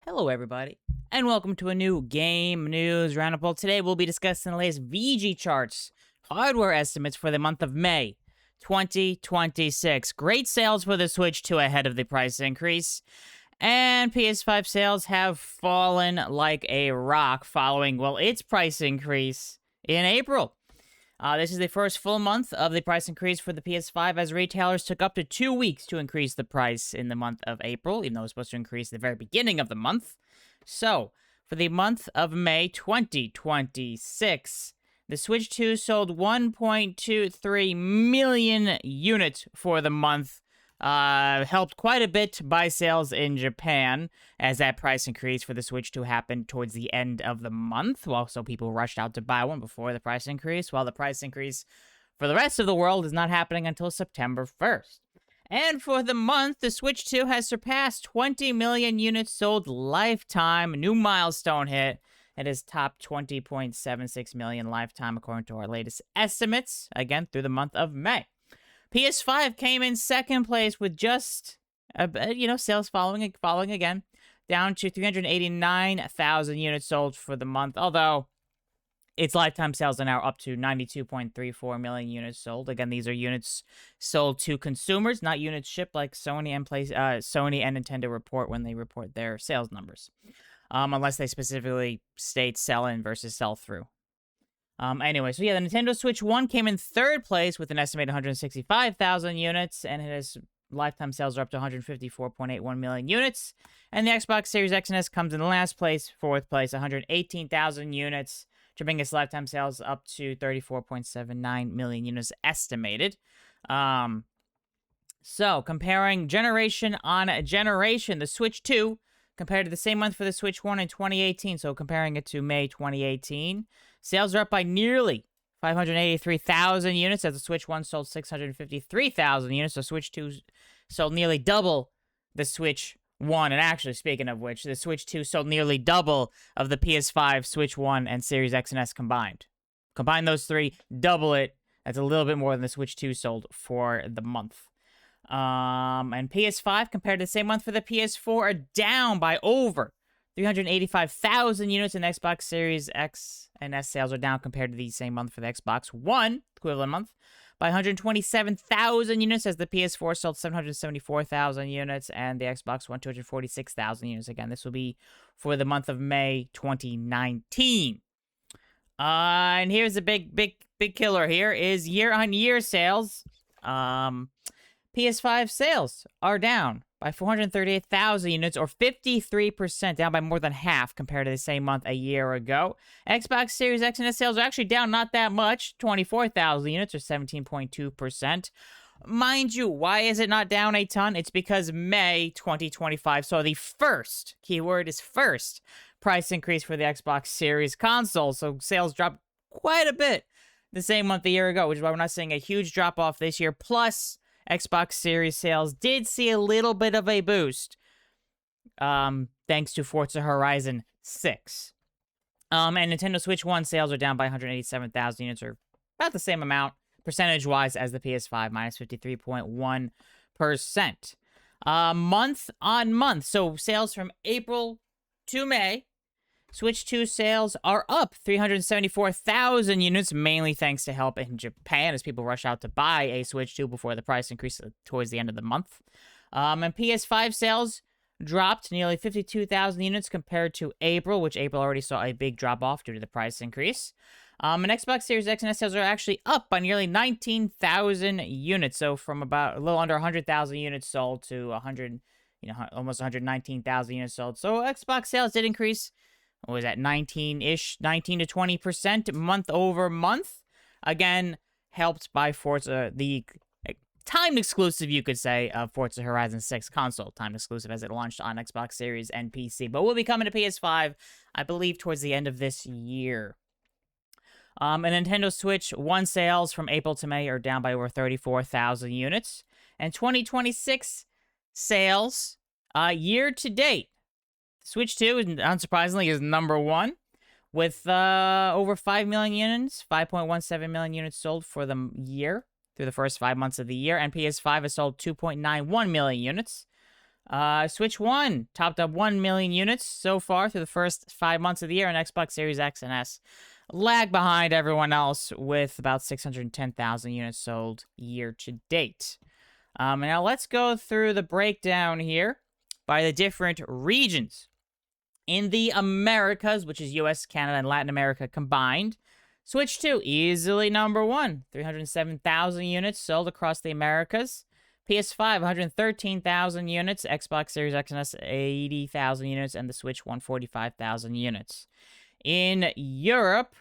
Hello, everybody, and welcome to a new game news roundup. Well, today we'll be discussing the latest VGChartz hardware estimates for the month of May 2026. Great sales for the Switch 2 ahead of the price increase, and PS5 sales have fallen like a rock following, well, its price increase in April. This is the first full month of the price increase for the PS5, as retailers took up to 2 weeks to increase the price in the month of April, even though it was supposed to increase at the very beginning of the month. So, for the month of May 2026, the Switch 2 sold 1.23 million units for the month. Helped quite a bit by sales in Japan, as that price increase for the Switch 2 happened towards the end of the month. Well, so people rushed out to buy one before the price increase, while the price increase for the rest of the world is not happening until September 1st. And for the month, the Switch 2 has surpassed 20 million units sold lifetime, new milestone hit. It has topped 20.76 million lifetime, according to our latest estimates, again, through the month of May. PS5 came in second place with just, sales following again, down to 389,000 units sold for the month, although its lifetime sales are now up to 92.34 million units sold. Again, these are units sold to consumers, not units shipped like Sony and Nintendo report when they report their sales numbers, unless they specifically state sell-in versus sell-through. Anyway, so yeah, the Nintendo Switch 1 came in third place with an estimated 165,000 units, and it has lifetime sales are up to 154.81 million units. And the Xbox Series X and S comes in last place, fourth place, 118,000 units, to bring its lifetime sales up to 34.79 million units estimated. So, comparing generation on generation, the Switch 2, compared to the same month for the Switch 1 in 2018, so comparing it to May 2018, sales are up by nearly 583,000 units, as the Switch 1 sold 653,000 units, so Switch 2 sold nearly double the Switch 1. And actually, speaking of which, the Switch 2 sold nearly double of the PS5, Switch 1, and Series X and S combined. Combine those three, double it. That's a little bit more than the Switch 2 sold for the month. And PS5, compared to the same month for the PS4, are down by over 385,000 units, and Xbox Series X and S sales are down compared to the same month for the Xbox One, equivalent month, by 127,000 units, as the PS4 sold 774,000 units, and the Xbox One 246,000 units. Again, this will be for the month of May 2019. And here's the big killer here is year-on-year sales. PS5 sales are down by 438,000 units, or 53%, down by more than half compared to the same month a year ago. Xbox Series X and S sales are actually down not that much, 24,000 units, or 17.2%. Mind you, why is it not down a ton? It's because May 2025 saw the first, keyword is first, price increase for the Xbox Series console, so sales dropped quite a bit the same month a year ago, which is why we're not seeing a huge drop-off this year. Plus, Xbox Series sales did see a little bit of a boost, thanks to Forza Horizon 6. And Nintendo Switch 1 sales are down by 187,000 units, or about the same amount, percentage-wise, as the PS5, minus 53.1%. Month on month, so sales from April to May, Switch 2 sales are up 374,000 units, mainly thanks to help in Japan, as people rush out to buy a Switch 2 before the price increase towards the end of the month. And PS5 sales dropped nearly 52,000 units compared to April, which April already saw a big drop-off due to the price increase. And Xbox Series X and S sales are actually up by nearly 19,000 units, so from about a little under 100,000 units sold to almost 119,000 units sold. So Xbox sales did increase. What was that, 19 to 20% month over month? Again, helped by Forza, the timed exclusive, you could say, of Forza Horizon 6 console. Timed exclusive as it launched on Xbox Series and PC. But will be coming to PS5, I believe, towards the end of this year. And Nintendo Switch 1 sales from April to May are down by over 34,000 units. And 2026 sales, year to date, Switch 2, unsurprisingly, is number one, with over 5 million units, 5.17 million units sold for the year, through the first 5 months of the year, and PS5 has sold 2.91 million units. Switch 1 topped up 1 million units so far through the first 5 months of the year, and Xbox Series X and S lag behind everyone else with about 610,000 units sold year to date. Now let's go through the breakdown here by the different regions. In the Americas, which is US, Canada, and Latin America combined, Switch 2 easily number 1, 307,000 units sold across the Americas. PS5, 113,000 units. Xbox Series X and S, 80,000 units. And the Switch 145,000 units. In Europe,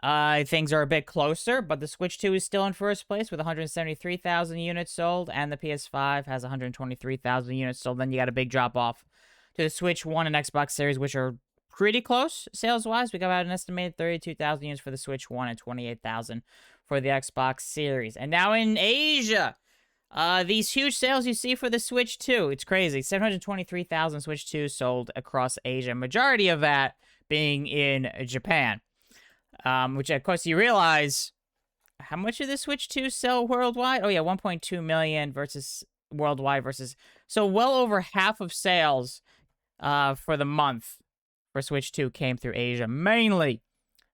things are a bit closer, but the Switch 2 is still in first place with 173,000 units sold. And the PS5 has 123,000 units sold. Then you got a big drop off to the Switch 1 and Xbox Series, which are pretty close sales-wise. We got about an estimated 32,000 units for the Switch 1 and 28,000 for the Xbox Series. And now in Asia, these huge sales you see for the Switch 2, it's crazy. 723,000 Switch 2 sold across Asia. Majority of that being in Japan. Which, of course, you realize, how much did the Switch 2 sell worldwide? Oh, yeah, 1.2 million versus worldwide versus... So well over half of sales for the month for Switch 2 came through Asia, mainly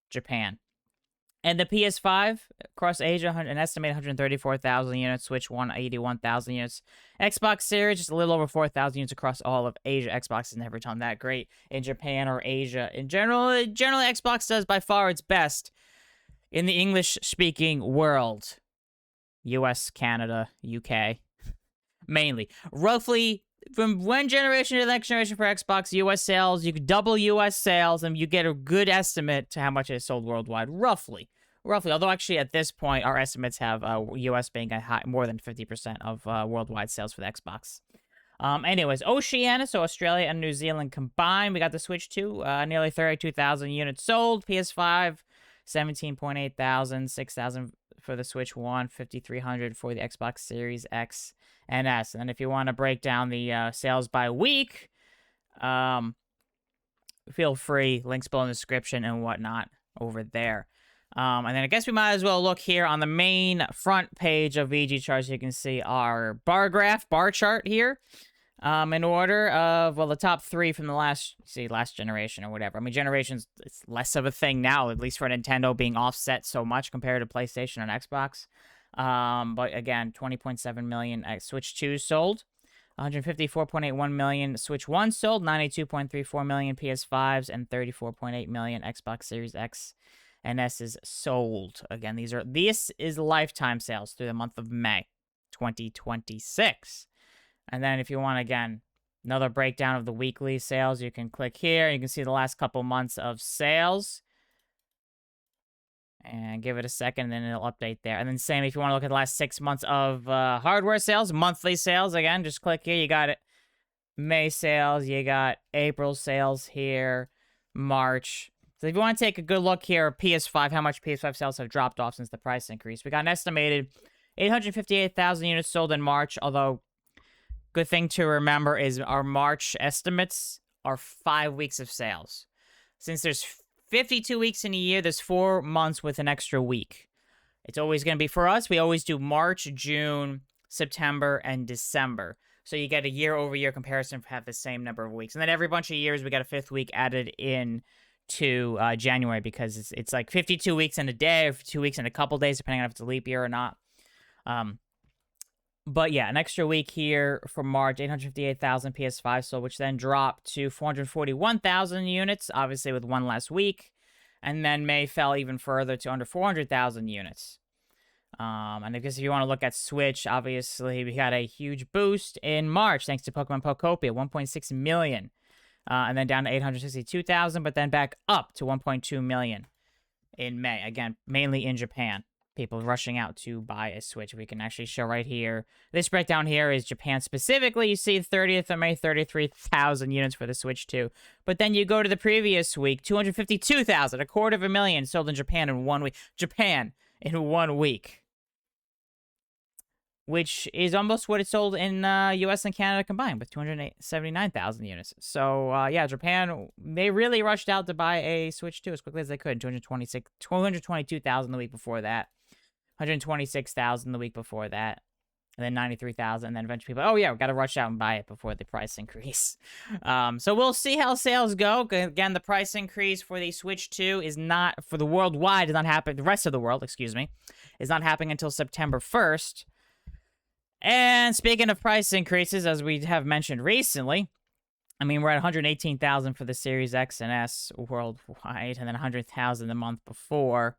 Japan. And the PS5 across Asia, an estimated 134,000 units. Switch 1, 81,000 units. Xbox Series, just a little over 4,000 units across all of Asia. Xbox has never done that great in Japan or Asia. In general, generally Xbox does by far its best in the English-speaking world. US, Canada, UK, mainly. Roughly, from one generation to the next generation for Xbox, US sales, you could double US sales, and you get a good estimate to how much it is sold worldwide, roughly. Although actually at this point, our estimates have US being a high, more than 50% of worldwide sales for the Xbox. Anyways, Oceania, so Australia and New Zealand combined, we got the Switch 2, nearly 32,000 units sold. PS5, 17.8 thousand, 6,000 for the Switch 1, 5,300 for the Xbox Series X and S. And if you want to break down the sales by week, feel free, links below in the description and whatnot over there. And then I guess we might as well look here on the main front page of VGChartz. You can see our bar chart here. In order of, well, the top 3 from the last generation or whatever. I mean, generations, it's less of a thing now, at least for Nintendo being offset so much compared to PlayStation and Xbox. But again, 20.7 million Switch 2s sold. 154.81 million Switch 1 sold. 92.34 million PS5s and 34.8 million Xbox Series X and S's sold. Again, this is lifetime sales through the month of May 2026. And then if you want, again, another breakdown of the weekly sales, you can click here. You can see the last couple months of sales. And give it a second, and then it'll update there. And then same if you want to look at the last 6 months of hardware sales, monthly sales. Again, just click here. You got it. May sales. You got April sales here. March. So if you want to take a good look here, PS5, how much PS5 sales have dropped off since the price increase. We got an estimated 858,000 units sold in March, although... Good thing to remember is our March estimates are 5 weeks of sales. Since there's 52 weeks in a year, there's 4 months with an extra week. It's always going to be, for us, we always do March, June, September, and December. So you get a year-over-year comparison for have the same number of weeks. And then every bunch of years, we got a 5th week added in to January because it's like 52 weeks in a day or 2 weeks in a couple days, depending on if it's a leap year or not. But yeah, an extra week here for March, 858,000 PS5 sold, which then dropped to 441,000 units, obviously with one less week. And then May fell even further to under 400,000 units. And I guess if you want to look at Switch, obviously we had a huge boost in March thanks to Pokemon Pokopia, 1.6 million. And then down to 862,000, but then back up to 1.2 million in May. Again, mainly in Japan. People rushing out to buy a Switch. We can actually show right here. This breakdown here is Japan specifically. You see 30th of May, 33,000 units for the Switch 2. But then you go to the previous week, 252,000, 250,000 sold in Japan in 1 week. Japan in 1 week. Which is almost what it sold in US and Canada combined with 279,000 units. So, yeah, Japan, they really rushed out to buy a Switch 2 as quickly as they could. 222,000 the week before that. 126,000 the week before that. And then 93,000, and then eventually people, oh yeah, we got to rush out and buy it before the price increase. So we'll see how sales go. Again, the price increase for the Switch 2 is not, for the worldwide, does not happen, the rest of the world, excuse me, is not happening until September 1st. And speaking of price increases, as we have mentioned recently, I mean, we're at 118,000 for the Series X and S worldwide, and then 100,000 the month before.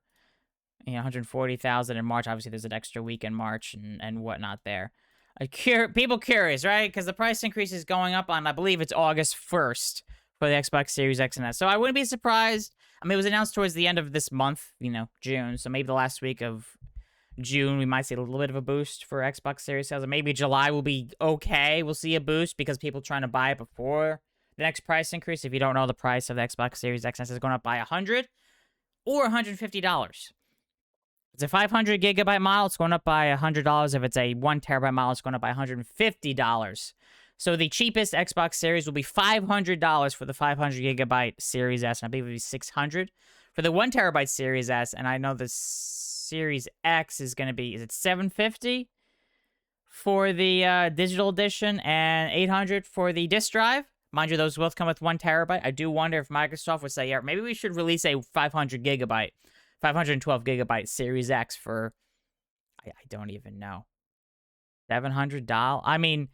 140,000 in March. Obviously, there's an extra week in March and whatnot there. People curious, right? Because the price increase is going up on, I believe it's August 1st for the Xbox Series X and S. So I wouldn't be surprised. I mean, it was announced towards the end of this month, June. So maybe the last week of June, we might see a little bit of a boost for Xbox Series sales. And maybe July will be okay. We'll see a boost because people trying to buy it before the next price increase. If you don't know, the price of the Xbox Series X and S is going up by $100 or $150. It's a 500 gigabyte model, it's going up by $100. If it's a 1 terabyte model, it's going up by $150. So the cheapest Xbox Series will be $500 for the 500 gigabyte Series S, and I believe it will be $600 for the 1 terabyte Series S. And I know the Series X is going to be, is it $750 for the digital edition and $800 for the disc drive? Mind you, those both come with 1 terabyte. I do wonder if Microsoft would say, yeah, maybe we should release a 512 gigabyte Series X for, I don't even know, $700. I mean,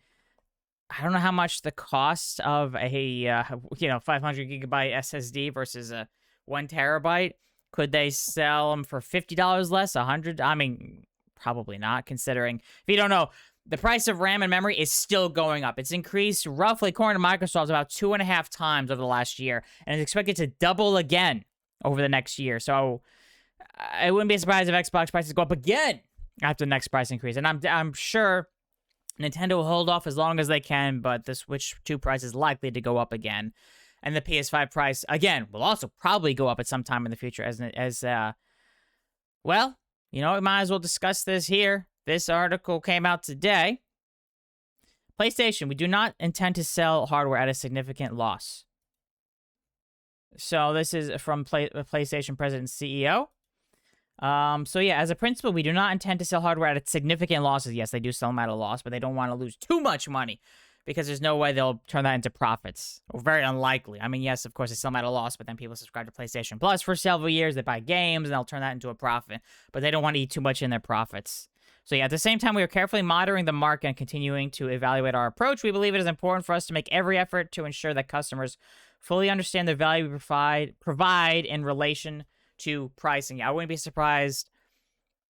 I don't know how much the cost of a 500 gigabyte SSD versus a 1 terabyte. Could they sell them for $50 less, $100? I mean, probably not, considering, if you don't know, the price of RAM and memory is still going up. It's increased roughly, according to Microsoft, about 2.5 times over the last year, and it's expected to double again over the next year. So I wouldn't be surprised if Xbox prices go up again after the next price increase. And I'm sure Nintendo will hold off as long as they can, but the Switch 2 price is likely to go up again. And the PS5 price, again, will also probably go up at some time in the future well, we might as well discuss this here. This article came out today. PlayStation, we do not intend to sell hardware at a significant loss. So this is from PlayStation President and CEO. So yeah, as a principle, we do not intend to sell hardware at significant losses. Yes, they do sell them at a loss, but they don't want to lose too much money because there's no way they'll turn that into profits. Or very unlikely. I mean, yes, of course, they sell them at a loss, but then people subscribe to PlayStation Plus for several years. They buy games, and they'll turn that into a profit. But they don't want to eat too much in their profits. So yeah, at the same time, we are carefully monitoring the market and continuing to evaluate our approach. We believe it is important for us to make every effort to ensure that customers fully understand the value we provide in relation to pricing. I wouldn't be surprised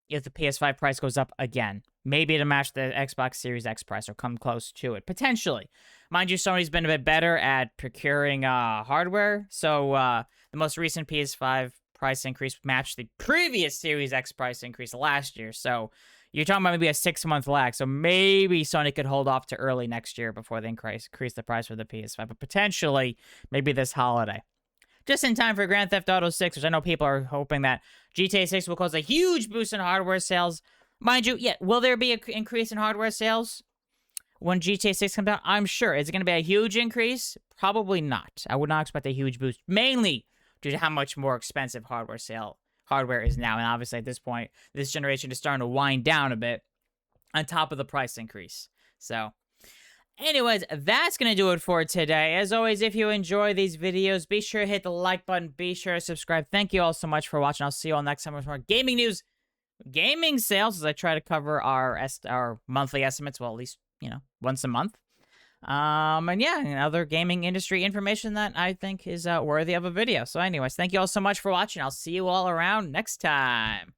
if the PS5 price goes up again. Maybe it'll match the Xbox Series X price or come close to it. Potentially. Mind you, Sony's been a bit better at procuring hardware. So the most recent PS5 price increase matched the previous Series X price increase last year. So you're talking about maybe a 6-month lag. So maybe Sony could hold off to early next year before they increase the price for the PS5. But potentially, maybe this holiday. Just in time for Grand Theft Auto 6, which I know people are hoping that GTA 6 will cause a huge boost in hardware sales. Mind you, yeah, will there be an increase in hardware sales when GTA 6 comes out? I'm sure. Is it going to be a huge increase? Probably not. I would not expect a huge boost, mainly due to how much more expensive hardware is now. And obviously, at this point, this generation is starting to wind down a bit on top of the price increase. So anyways, that's going to do it for today. As always, if you enjoy these videos, be sure to hit the like button. Be sure to subscribe. Thank you all so much for watching. I'll see you all next time with more gaming news, gaming sales, as I try to cover our monthly estimates. Well, at least, once a month. And yeah, and other gaming industry information that I think is worthy of a video. So anyways, thank you all so much for watching. I'll see you all around next time.